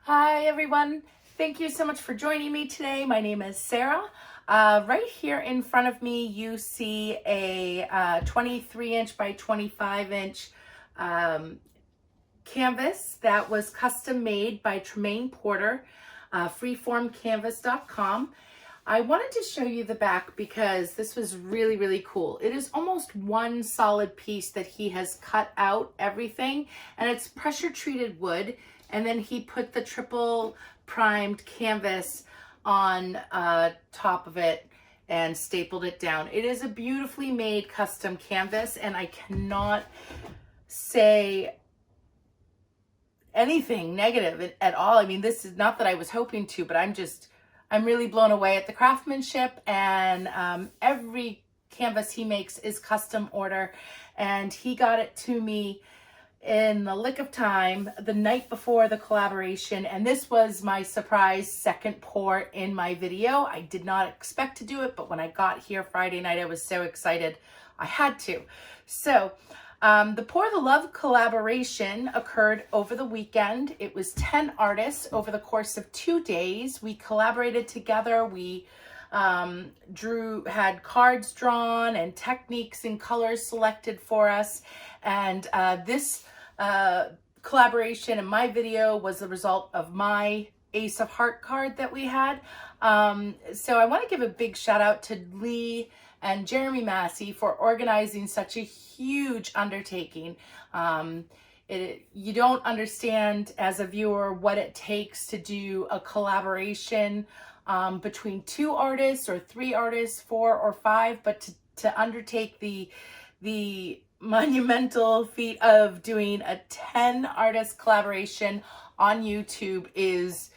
Hi everyone, thank you so much for joining me today. My name is Sarah. Right here in front of me you see a 23 inch by 25 inch canvas that was custom made by Tramaine Porter, freeformcanvas.com. I wanted to show you the back because this was really cool. It is almost one solid piece that he has cut out everything, and it's pressure treated wood, and then he put the triple primed canvas on top of it and stapled it down. It is a beautifully made custom canvas, and I cannot say anything negative at all. I mean, this is not that I was hoping to, but I'm really blown away at the craftsmanship, and every canvas he makes is custom order, and he got it to me in the lick of time the night before the collaboration, and this was my surprise second pour in my video. I did not expect to do it, but when I got here Friday night, I was so excited I had to. So the Pour the Love collaboration occurred over the weekend. It was 10 artists over the course of 2 days. We collaborated together. We had cards drawn and techniques and colors selected for us. And this collaboration in my video was the result of my Ace of Heart card that we had. So I want to give a big shout out to Lee and Jeremy Massey for organizing such a huge undertaking. You don't understand as a viewer what it takes to do a collaboration between 2 artists or 3 artists, 4 or 5, but to undertake the monumental feat of doing a 10 artist collaboration on YouTube is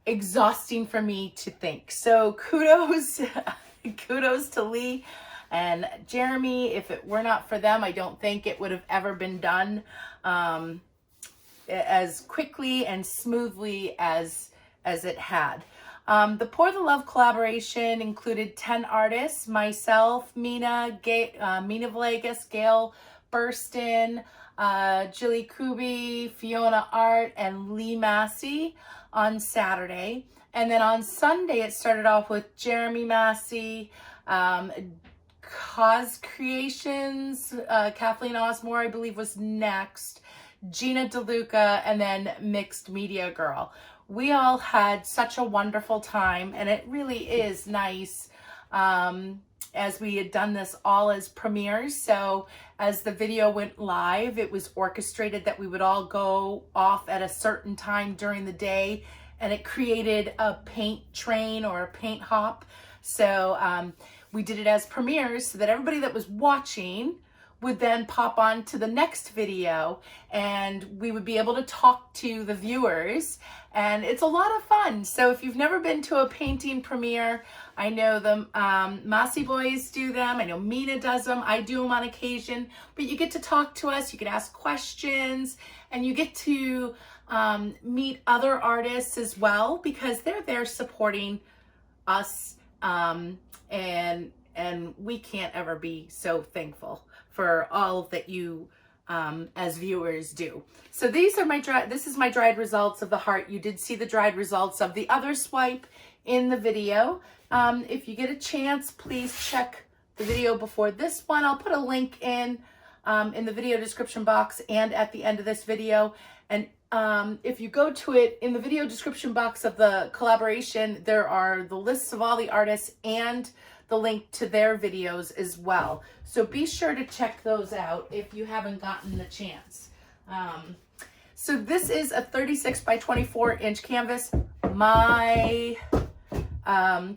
exhausting for me to think. So kudos to Lee and Jeremy. If it were not for them, I don't think it would have ever been done as quickly and smoothly as it had. The Pour the Love collaboration included 10 artists: myself, Mina Villegas, Gail Burston, Jilly Kubi, Fiona Art, and Lee Massey on Saturday. And then on Sunday, it started off with Jeremy Massey, Cause Creations, Kathleen Osmore, I believe, was next, Gina DeLuca, and then Mixed Media Girl. We all had such a wonderful time, and it really is nice as we had done this all as premieres. So as the video went live, it was orchestrated that we would all go off at a certain time during the day, and it created a paint train or a paint hop. So we did it as premieres so that everybody that was watching would then pop on to the next video, and we would be able to talk to the viewers, and it's a lot of fun. So if you've never been to a painting premiere, I know the Massey boys do them, I know Mina does them, I do them on occasion, but you get to talk to us, you can ask questions, and you get to meet other artists as well, because they're there supporting us, and we can't ever be so thankful for all that you as viewers do. So this is my dried results of the heart. You did see the dried results of the other swipe in the video. If you get a chance, please check the video before this one. I'll put a link in the video description box and at the end of this video. And if you go to it, in the video description box of the collaboration, there are the lists of all the artists and the link to their videos as well. So be sure to check those out if you haven't gotten the chance. So this is a 36 by 24 inch canvas. My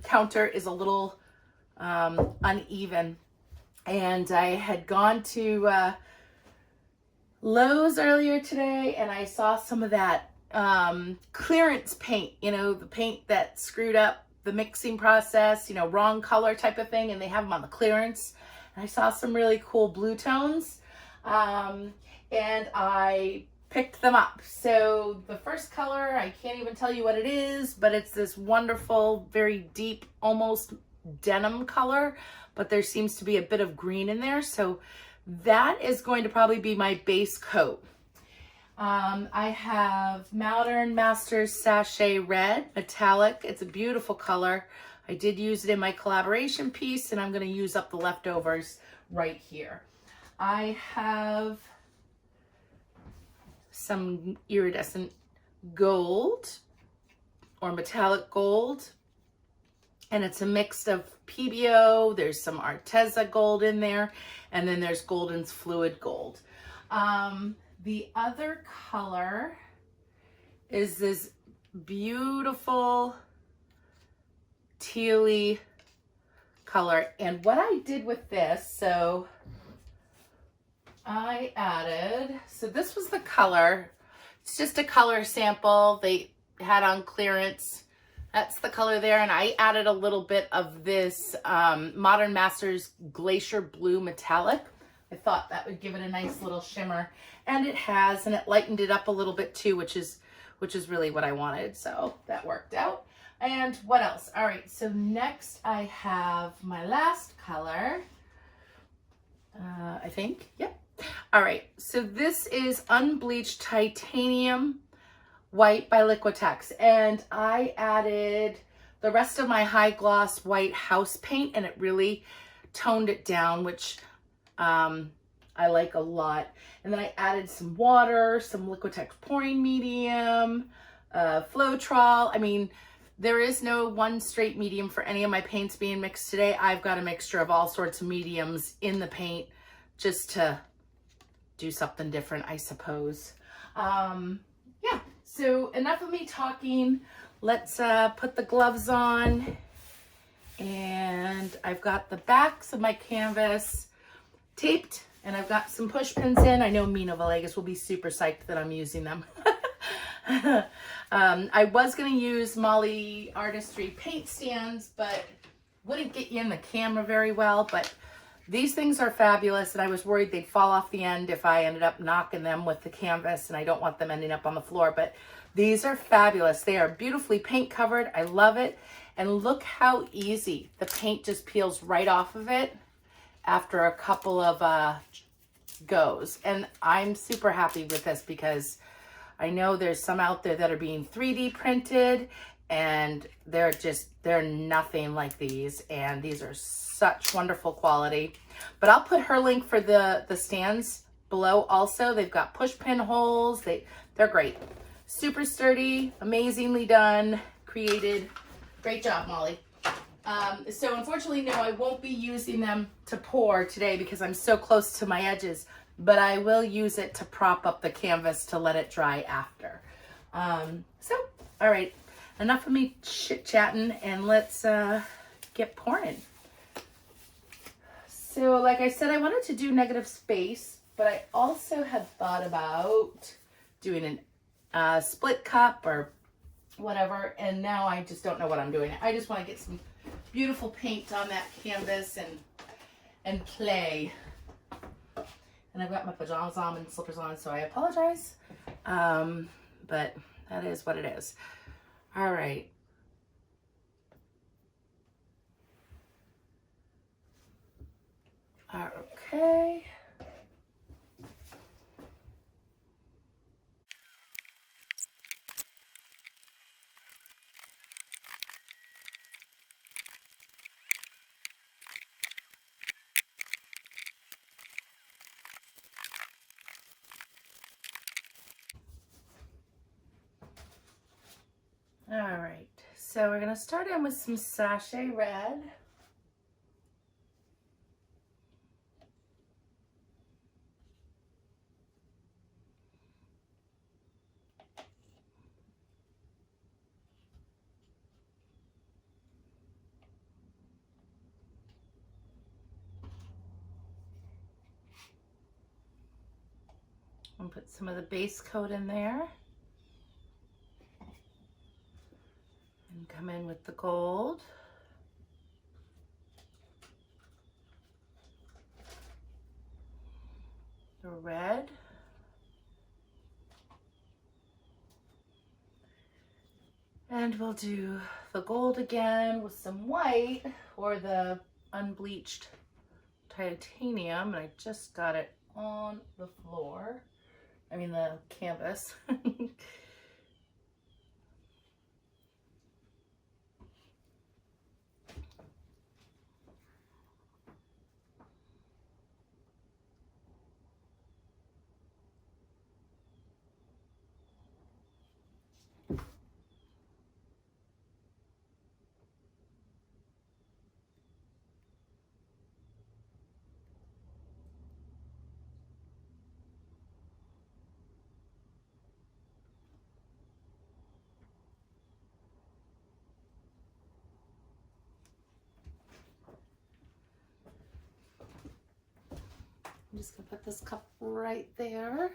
counter is a little uneven, and I had gone to Lowe's earlier today, and I saw some of that clearance paint, you know, the paint that screwed up the mixing process, you know, wrong color type of thing, and they have them on the clearance. And I saw some really cool blue tones, and I picked them up. So the first color, I can't even tell you what it is, but it's this wonderful, very deep, almost denim color, but there seems to be a bit of green in there. So that is going to probably be my base coat. I have Modern Masters Sachet Red Metallic. It's a beautiful color. I did use it in my collaboration piece, and I'm going to use up the leftovers right here. I have some iridescent gold or metallic gold, and it's a mix of PBO. There's some Arteza gold in there, and then there's Golden's Fluid Gold. The other color is this beautiful tealy color. And what I did with this, so I added, so this was the color. It's just a color sample they had on clearance. That's the color there. And I added a little bit of this Modern Masters Glacier Blue Metallic. I thought that would give it a nice little shimmer, and it has, and it lightened it up a little bit too, which is really what I wanted. So that worked out. And what else? All right, so next I have my last color, I think. Yep. All right, so this is Unbleached Titanium White by Liquitex, and I added the rest of my high gloss white house paint, and it really toned it down, which I like a lot. And then I added some water, some Liquitex pouring medium, Floetrol. I mean, there is no one straight medium for any of my paints being mixed today. I've got a mixture of all sorts of mediums in the paint just to do something different, I suppose. Yeah, so enough of me talking. Let's put the gloves on. And I've got the backs of my canvas taped, and I've got some push pins in. I know Mina Villegas will be super psyched that I'm using them. I was going to use Molly Artistry paint stands, but wouldn't get you in the camera very well. But these things are fabulous, and I was worried they'd fall off the end if I ended up knocking them with the canvas, and I don't want them ending up on the floor. But these are fabulous. They are beautifully paint covered. I love it. And look how easy the paint just peels right off of it after a couple of goes. And I'm super happy with this because I know there's some out there that are being 3D printed, and they're nothing like these, and these are such wonderful quality. But I'll put her link for the stands below also. They've got push pin holes. They're great. Super sturdy, amazingly done, created. Great job, Molly. So unfortunately, no, I won't be using them to pour today because I'm so close to my edges, but I will use it to prop up the canvas to let it dry after. So, all right, enough of me chit-chatting, and let's get pouring. So like I said, I wanted to do negative space, but I also had thought about doing a split cup or whatever, and now I just don't know what I'm doing. I just want to get some beautiful paint on that canvas and play. And I've got my pajamas on and slippers on, so I apologize. But that is what it is. All right. Okay. All right, so we're gonna start in with some Sachet Red. And put some of the base coat in there. And come in with the gold. The red. And we'll do the gold again with some white, or the unbleached titanium. And I just got it on the floor. I mean the canvas. I'm just gonna put this cup right there.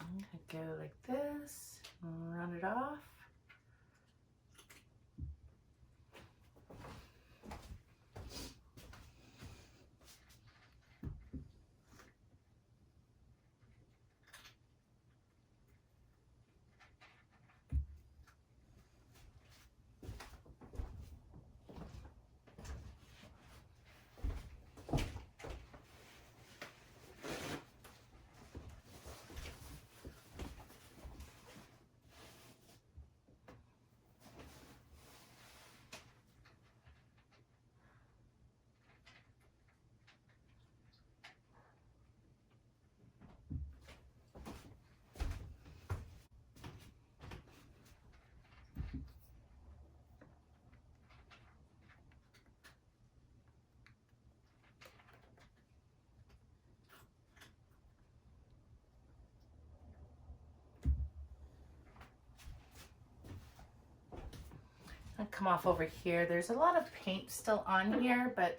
I'm gonna go like this, run it off. I'll come off over here. There's a lot of paint still on here, but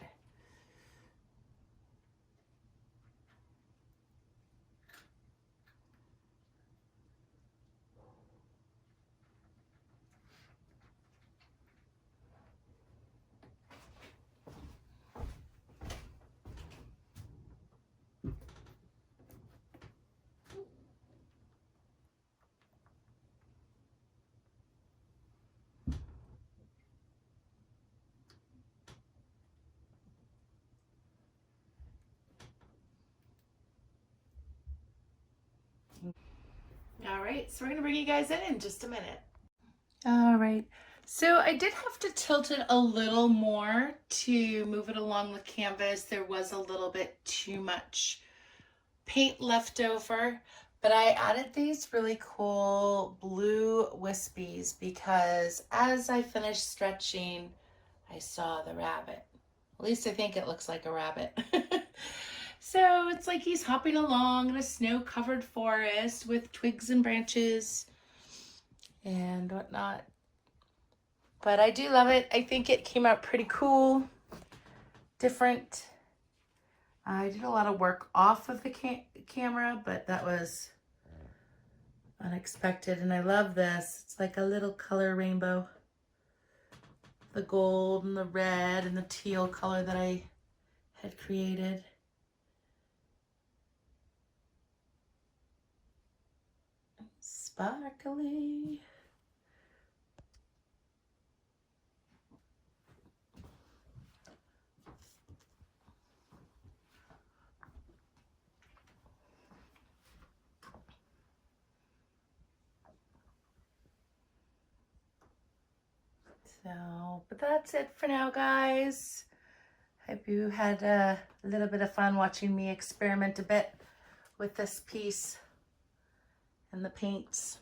all right, so we're gonna bring you guys in just a minute. All right, so I did have to tilt it a little more to move it along the canvas. There was a little bit too much paint left over, but I added these really cool blue wispies because as I finished stretching, I saw the rabbit. At least I think it looks like a rabbit. So it's like he's hopping along in a snow-covered forest with twigs and branches and whatnot. But I do love it. I think it came out pretty cool, different. I did a lot of work off of the camera, but that was unexpected. And I love this. It's like a little color rainbow. The gold and the red and the teal color that I had created. sparkly. So, but that's it for now, guys. Hope you had a little bit of fun watching me experiment a bit with this piece and the paints.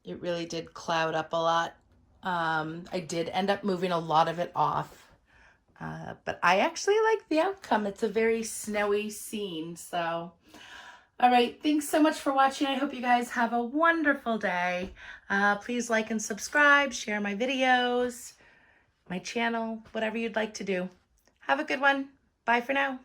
It really did cloud up a lot. I did end up moving a lot of it off, but I actually like the outcome. It's a very snowy scene. So, all right, thanks so much for watching. I hope you guys have a wonderful day. Please like and subscribe, share my videos, my channel, whatever you'd like to do. Have a good one. Bye for now.